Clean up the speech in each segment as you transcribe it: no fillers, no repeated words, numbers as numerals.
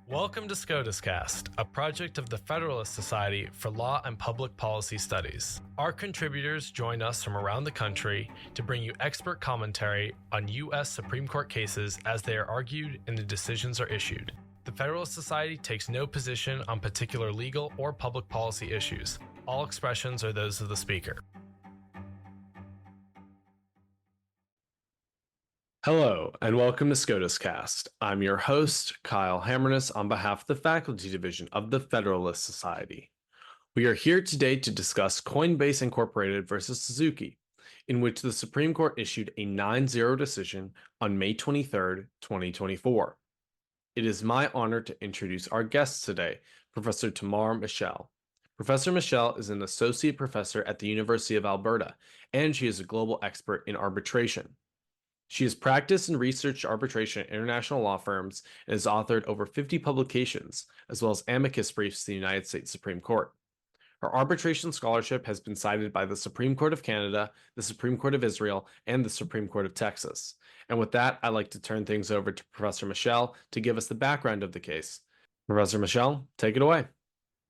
Welcome to SCOTUScast, a project of the Federalist Society for Law and Public Policy Studies. Our contributors join us from around the country to bring you expert commentary on U.S. Supreme Court cases as they are argued and the decisions are issued. The Federalist Society takes no position on particular legal or public policy issues. All expressions are those of the speaker. Hello, and welcome to SCOTUScast. I'm your host, Kyle Hammerness, on behalf of the Faculty Division of the Federalist Society. We are here today to discuss Coinbase Incorporated versus Suski, in which the Supreme Court issued a 9-0 decision on May 23, 2024. It is my honor to introduce our guest today, Professor Tamar Meshel. Professor Meshel is an associate professor at the University of Alberta, and she is a global expert in arbitration. She has practiced and researched arbitration at international law firms and has authored over 50 publications, as well as amicus briefs to the United States Supreme Court. Her arbitration scholarship has been cited by the Supreme Court of Canada, the Supreme Court of Israel, and the Supreme Court of Texas. And with that, I'd like to turn things over to Professor Meshel to give us the background of the case. Professor Meshel, take it away.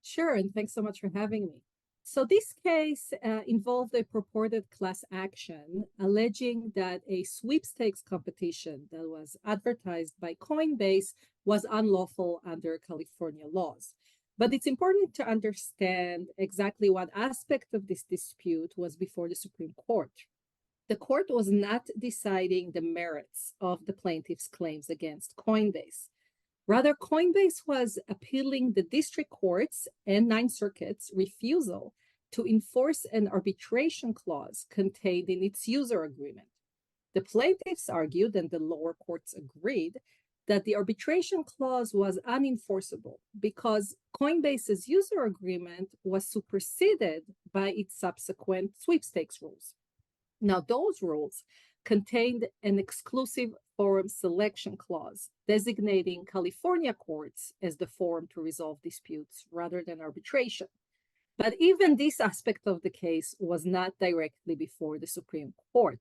Sure, and thanks so much for having me. So this case involved a purported class action alleging that a sweepstakes competition that was advertised by Coinbase was unlawful under California laws. But it's important to understand exactly what aspect of this dispute was before the Supreme Court. The court was not deciding the merits of the plaintiff's claims against Coinbase. Rather, Coinbase was appealing the district courts and Ninth Circuit's refusal to enforce an arbitration clause contained in its user agreement. The plaintiffs argued, and the lower courts agreed, that the arbitration clause was unenforceable because Coinbase's user agreement was superseded by its subsequent sweepstakes rules. Now, those rules contained an exclusive forum selection clause designating California courts as the forum to resolve disputes rather than arbitration. But even this aspect of the case was not directly before the Supreme Court.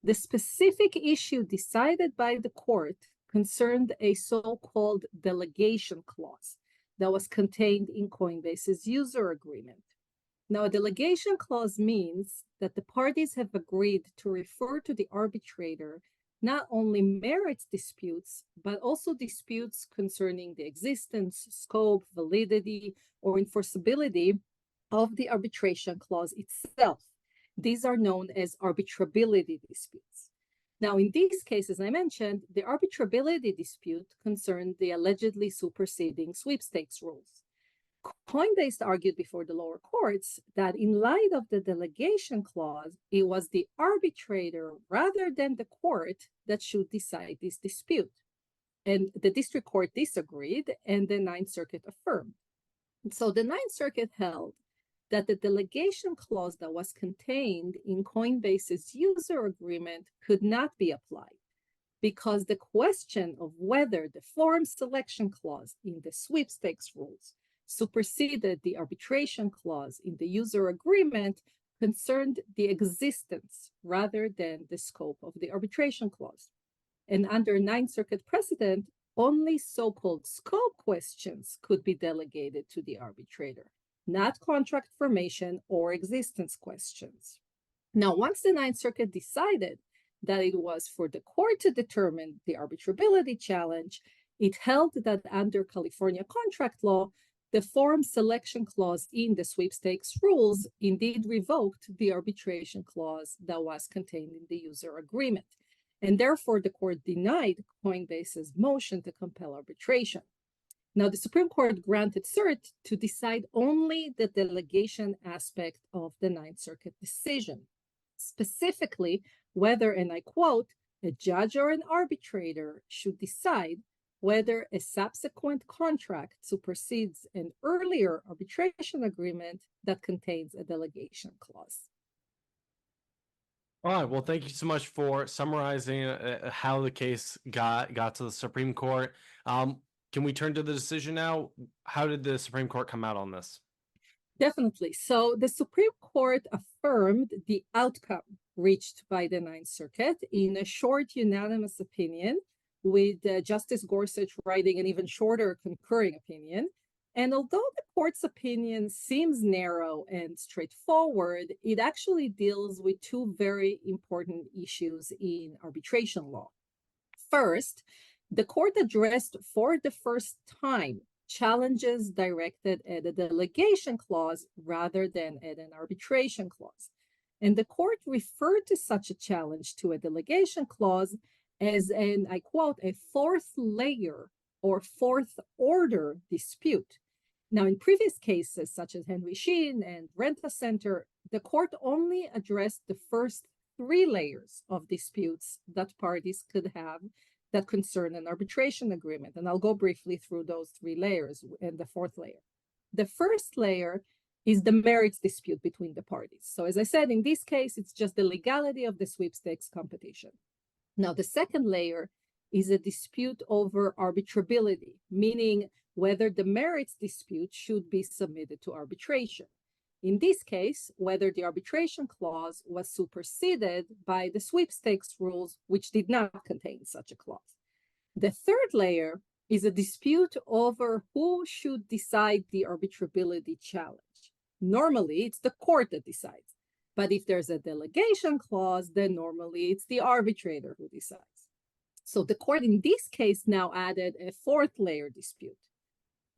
The specific issue decided by the court concerned a so-called delegation clause that was contained in Coinbase's user agreement. Now, a delegation clause means that the parties have agreed to refer to the arbitrator not only merits disputes, but also disputes concerning the existence, scope, validity, or enforceability of the arbitration clause itself. These are known as arbitrability disputes. Now, in these cases I mentioned, the arbitrability dispute concerned the allegedly superseding sweepstakes rules. Coinbase argued before the lower courts that in light of the delegation clause, it was the arbitrator rather than the court that should decide this dispute. And the district court disagreed, and the Ninth Circuit affirmed. So the Ninth Circuit held that the delegation clause that was contained in Coinbase's user agreement could not be applied because the question of whether the forum selection clause in the sweepstakes rules superseded the arbitration clause in the user agreement concerned the existence rather than the scope of the arbitration clause. And under Ninth Circuit precedent, only so-called scope questions could be delegated to the arbitrator, not contract formation or existence questions. Now, once the Ninth Circuit decided that it was for the court to determine the arbitrability challenge, it held that under California contract law, the forum selection clause in the sweepstakes rules indeed revoked the arbitration clause that was contained in the user agreement. And therefore, the court denied Coinbase's motion to compel arbitration. Now, the Supreme Court granted cert to decide only the delegation aspect of the Ninth Circuit decision, specifically whether, and I quote, a judge or an arbitrator should decide whether a subsequent contract supersedes an earlier arbitration agreement that contains a delegation clause. All right. Well, thank you so much for summarizing how the case got to the Supreme Court. Can we turn to the decision now? How did the Supreme Court come out on this? Definitely. So the Supreme Court affirmed the outcome reached by the Ninth Circuit in a short unanimous opinion with Justice Gorsuch writing an even shorter concurring opinion. And although the court's opinion seems narrow and straightforward, it actually deals with two very important issues in arbitration law. First, the court addressed for the first time challenges directed at a delegation clause rather than at an arbitration clause. And the court referred to such a challenge to a delegation clause as an, I quote, a fourth layer or fourth order dispute. Now, in previous cases, such as Henry Sheen and Rent-A-Center, the court only addressed the first three layers of disputes that parties could have that concern an arbitration agreement. And I'll go briefly through those three layers and the fourth layer. The first layer is the merits dispute between the parties. So as I said, in this case, it's just the legality of the sweepstakes competition. Now, the second layer is a dispute over arbitrability, meaning whether the merits dispute should be submitted to arbitration. In this case, whether the arbitration clause was superseded by the sweepstakes rules, which did not contain such a clause. The third layer is a dispute over who should decide the arbitrability challenge. Normally, it's the court that decides. But if there's a delegation clause, then normally it's the arbitrator who decides. So the court in this case now added a fourth layer dispute.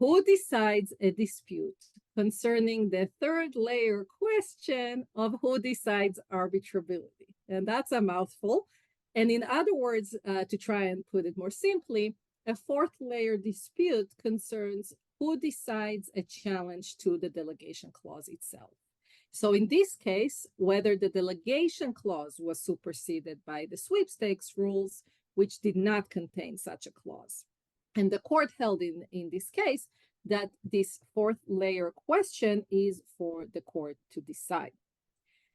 Who decides a dispute concerning the third layer question of who decides arbitrability? And that's a mouthful. And in other words, to try and put it more simply, a fourth layer dispute concerns who decides a challenge to the delegation clause itself. So in this case, whether the delegation clause was superseded by the sweepstakes rules, which did not contain such a clause. And the court held in this case that this fourth layer question is for the court to decide.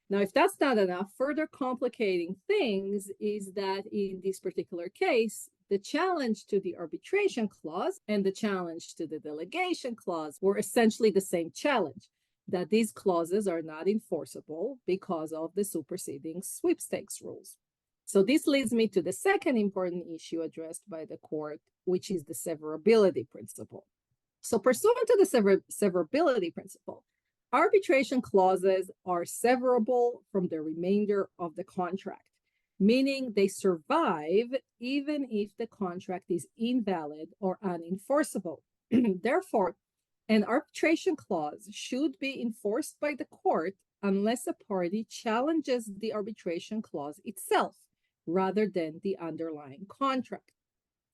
Now, if that's not enough, further complicating things is that in this particular case, the challenge to the arbitration clause and the challenge to the delegation clause were essentially the same challenge, that these clauses are not enforceable because of the superseding sweepstakes rules. So this leads me to the second important issue addressed by the court, which is the severability principle. So pursuant to the severability principle, arbitration clauses are severable from the remainder of the contract, meaning they survive even if the contract is invalid or unenforceable. Therefore, an arbitration clause should be enforced by the court unless a party challenges the arbitration clause itself rather than the underlying contract.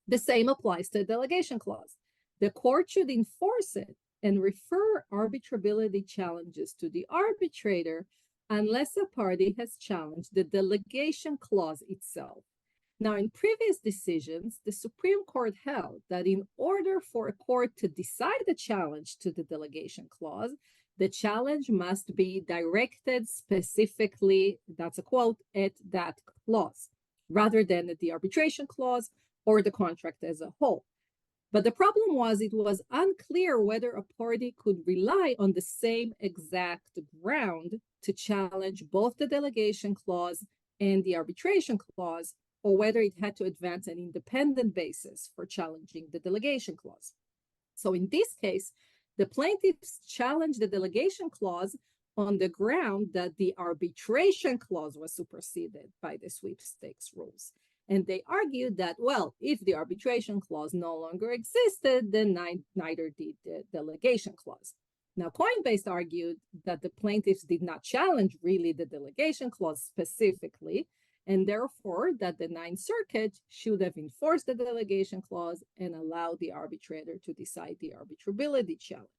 The same applies to a delegation clause. The court should enforce it and refer arbitrability challenges to the arbitrator unless a party has challenged the delegation clause itself. Now, in previous decisions, the Supreme Court held that in order for a court to decide the challenge to the delegation clause, the challenge must be directed specifically, that's a quote, at that clause, rather than at the arbitration clause or the contract as a whole. But the problem was it was unclear whether a party could rely on the same exact ground to challenge both the delegation clause and the arbitration clause, or whether it had to advance an independent basis for challenging the delegation clause. So in this case, the plaintiffs challenged the delegation clause on the ground that the arbitration clause was superseded by the sweepstakes rules. And they argued that, well, if the arbitration clause no longer existed, then neither did the delegation clause. Now, Coinbase argued that the plaintiffs did not challenge really the delegation clause specifically, and therefore that the Ninth Circuit should have enforced the delegation clause and allowed the arbitrator to decide the arbitrability challenge.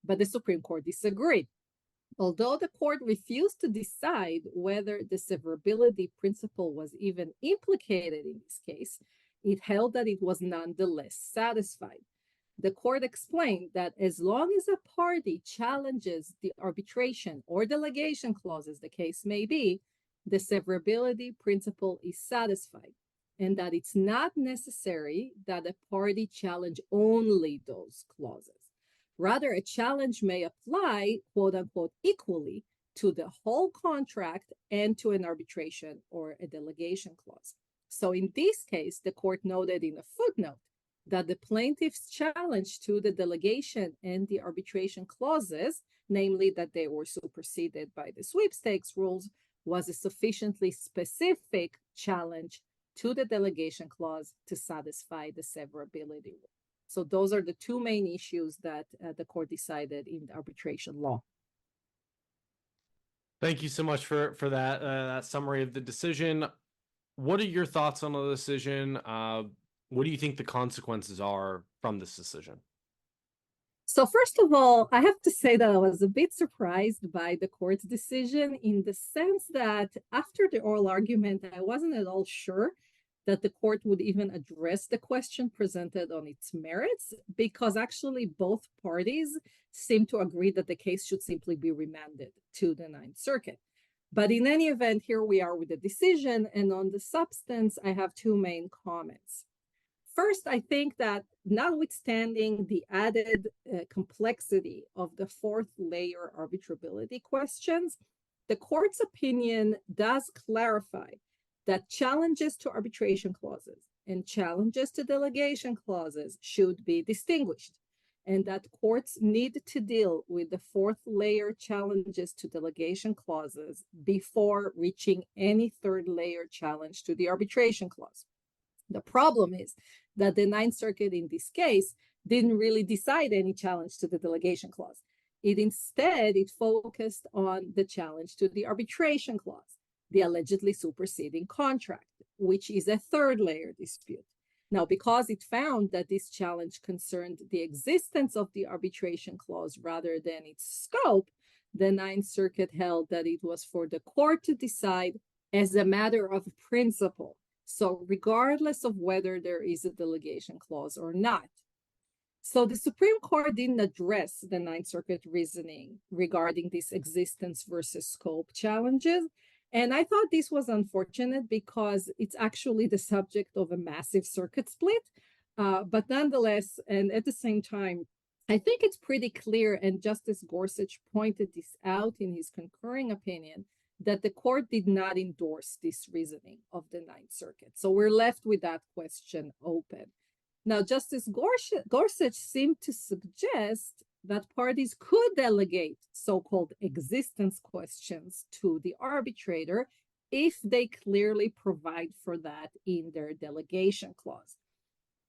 But the Supreme Court disagreed. Although the court refused to decide whether the severability principle was even implicated in this case, it held that it was nonetheless satisfied. The court explained that as long as a party challenges the arbitration or delegation clause, as the case may be, the severability principle is satisfied, and that it's not necessary that a party challenge only those clauses. Rather, a challenge may apply, quote unquote, equally to the whole contract and to an arbitration or a delegation clause. So in this case, the court noted in a footnote that the plaintiff's challenge to the delegation and the arbitration clauses, namely that they were superseded by the sweepstakes rules, was a sufficiently specific challenge to the delegation clause to satisfy the severability rule. So those are the two main issues that the court decided in the arbitration law. Thank you so much for that summary of the decision. What are your thoughts on the decision? What do you think the consequences are from this decision? So first of all, I have to say that I was a bit surprised by the court's decision in the sense that after the oral argument, I wasn't at all sure that the court would even address the question presented on its merits, because actually both parties seem to agree that the case should simply be remanded to the Ninth Circuit. But in any event, here we are with the decision, and on the substance, I have two main comments. First, I think that notwithstanding the added complexity of the fourth layer arbitrability questions, the court's opinion does clarify that challenges to arbitration clauses and challenges to delegation clauses should be distinguished, and that courts need to deal with the fourth layer challenges to delegation clauses before reaching any third layer challenge to the arbitration clause. The problem is that the Ninth Circuit in this case didn't really decide any challenge to the delegation clause. It focused on the challenge to the arbitration clause, the allegedly superseding contract, which is a third layer dispute. Now, because it found that this challenge concerned the existence of the arbitration clause rather than its scope, the Ninth Circuit held that it was for the court to decide as a matter of principle. So regardless of whether there is a delegation clause or not. So the Supreme Court didn't address the Ninth Circuit reasoning regarding these existence versus scope challenges. And I thought this was unfortunate because it's actually the subject of a massive circuit split. But nonetheless, and at the same time, I think it's pretty clear, and Justice Gorsuch pointed this out in his concurring opinion, that the court did not endorse this reasoning of the Ninth Circuit. So we're left with that question open. Now, Justice Gorsuch seemed to suggest that parties could delegate so-called existence questions to the arbitrator if they clearly provide for that in their delegation clause.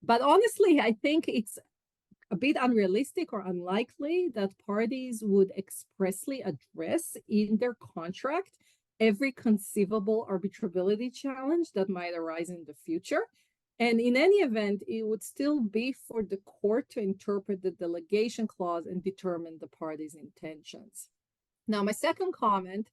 But honestly, I think it's a bit unrealistic or unlikely that parties would expressly address in their contract every conceivable arbitrability challenge that might arise in the future. And in any event, it would still be for the court to interpret the delegation clause and determine the parties' intentions. Now, my second comment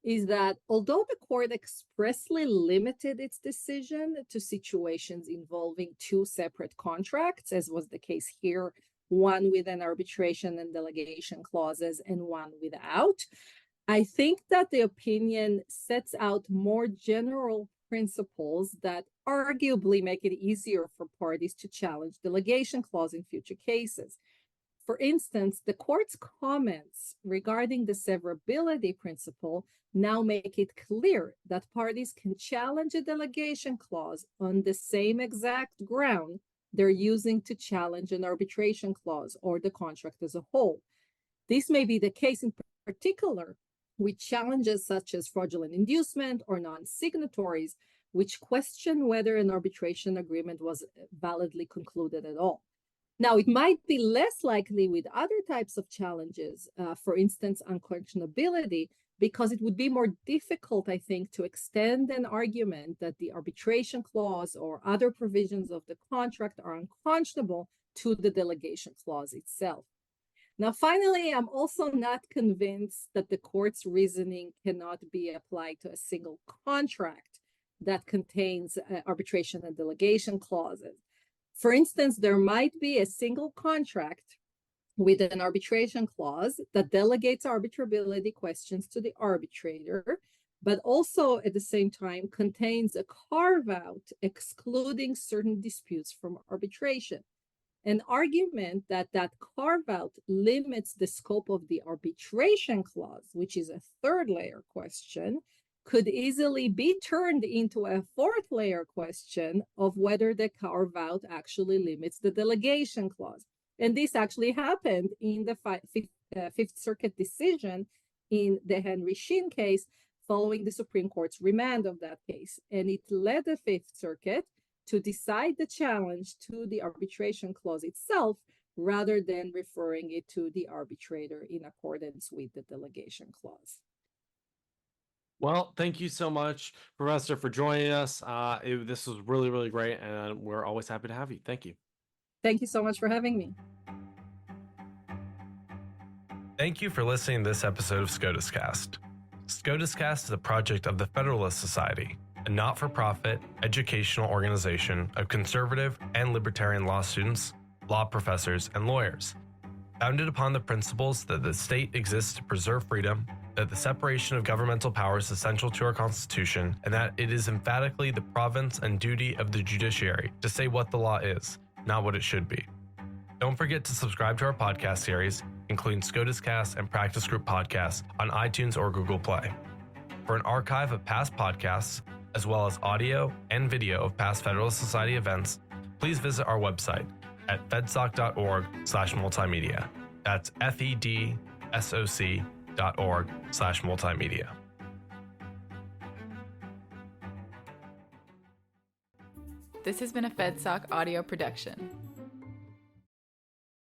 is that although the court expressly limited its decision to situations involving two separate contracts, as was the case here, one with an arbitration and delegation clauses and one without, I think that the opinion sets out more general principles that arguably make it easier for parties to challenge delegation clause in future cases. For instance, the court's comments regarding the severability principle now make it clear that parties can challenge a delegation clause on the same exact ground they're using to challenge an arbitration clause or the contract as a whole. This may be the case in particular with challenges such as fraudulent inducement or non-signatories, which question whether an arbitration agreement was validly concluded at all. Now, it might be less likely with other types of challenges, for instance, unconscionability, because it would be more difficult, I think, to extend an argument that the arbitration clause or other provisions of the contract are unconscionable to the delegation clause itself. Now, finally, I'm also not convinced that the court's reasoning cannot be applied to a single contract that contains arbitration and delegation clauses. For instance, there might be a single contract with an arbitration clause that delegates arbitrability questions to the arbitrator, but also at the same time contains a carve-out excluding certain disputes from arbitration. An argument that that carve-out limits the scope of the arbitration clause, which is a third layer question, could easily be turned into a fourth layer question of whether the carve-out actually limits the delegation clause. And this actually happened in the Fifth Circuit decision in the Henry Sheen case following the Supreme Court's remand of that case. And it led the Fifth Circuit to decide the challenge to the arbitration clause itself rather than referring it to the arbitrator in accordance with the delegation clause. Well, thank you so much, Professor, for joining us. This was really, really great, and we're always happy to have you. Thank you. Thank you so much for having me. Thank you for listening to this episode of SCOTUScast. SCOTUScast is a project of the Federalist Society, a not-for-profit educational organization of conservative and libertarian law students, law professors, and lawyers, founded upon the principles that the state exists to preserve freedom, that the separation of governmental powers is essential to our Constitution, and that it is emphatically the province and duty of the judiciary to say what the law is, not what it should be. Don't forget to subscribe to our podcast series, including SCOTUScast and Practice Group podcasts on iTunes or Google Play. For an archive of past podcasts, as well as audio and video of past Federalist Society events, please visit our website at fedsoc.org/multimedia. That's fedsoc.org/multimedia. This has been a FedSoc audio production.